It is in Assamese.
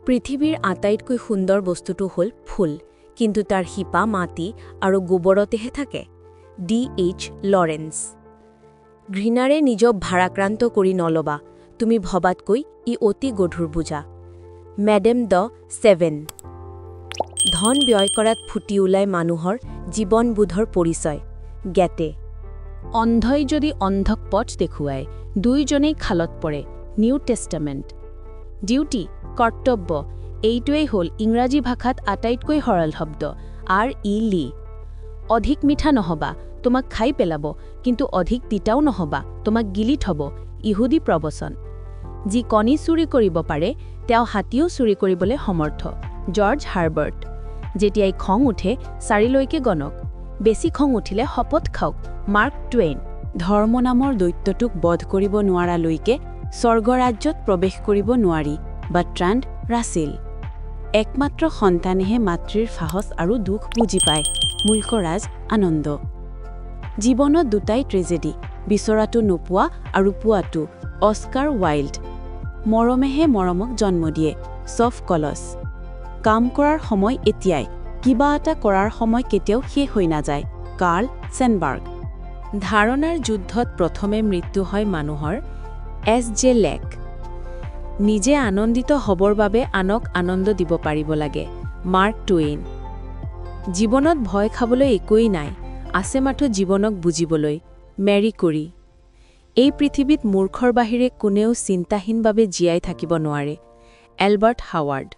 পৃথিৱীৰ আটাইতকৈ সুন্দৰ বস্তুটো হ'ল ফুল, কিন্তু তাৰ শিপা মাটি আৰু গোবৰতেহে থাকে। D.H. লৰেন্স। ঘৃণাৰে নিজক ভাৰাক্ৰান্ত কৰি নলবা, তুমি ভবাতকৈ ই অতি গধুৰ বোজা। Madam the seven. ধন ব্যয় কৰাত ফুটি ওলায় মানুহৰ জীৱনবোধৰ পৰিচয়। গেটে। অন্ধই যদি অন্ধক পথ দেখুৱায়, দুয়োজনেই খালত পৰে। New testament. ডিউটি, কৰ্তব্য, এইটোৱেই হ'ল ইংৰাজী ভাষাত আটাইতকৈ সৰল শব্দ। R.E. লি। অধিক মিঠা নহবা, তোমাক খাই পেলাব, কিন্তু অধিক তিতাও নহবা, তোমাক গিলি থব। ইহুদী প্ৰবচন। যি কণী চুৰি কৰিব পাৰে, তেওঁ হাতীও চুৰি কৰিবলৈ সমৰ্থ। George Herbert. যেতিয়াই খং উঠে, 4লৈকে গণক। বেছি খং উঠিলে শপত খাওক। Mark Twain. ধৰ্ম নামৰ দৈত্যটোক বধ কৰিব নোৱাৰালৈকে স্বৰ্গৰাজ্যত প্ৰৱেশ কৰিব নোৱাৰি। Bertrand Russell. একমাত্ৰ সন্তানেহে মাতৃৰ সাহস আৰু দুখ বুজি পায়। মুল্কৰাজ আনন্দ। জীৱনত দুটাই ট্ৰেজেডি, বিচৰাটো নোপোৱা আৰু পোৱাটো। Oscar Wilde. মৰমেহে মৰমক জন্ম দিয়ে। ছফ কলছ। কাম কৰাৰ সময় এতিয়াই, কিবা এটা কৰাৰ সময় কেতিয়াও শেষ হৈ নাযায়। কাৰ্ল চেনবাৰ্গ। ধাৰণাৰ যুদ্ধত প্ৰথমে মৃত্যু হয় মানুহৰ। S.J. লেক। নিজে আনন্দিত হ'বৰ বাবে আনক আনন্দ দিব পাৰিব লাগে। Mark Twain. জীৱনত ভয় খাবলৈ একোৱেই নাই, আছে মাথো জীৱনক বুজিবলৈ। মেৰী কুৰী। এই পৃথিৱীত মূৰ্খৰ বাহিৰে কোনেও চিন্তাহীনভাৱে জীয়াই থাকিব নোৱাৰে। Albert Howard.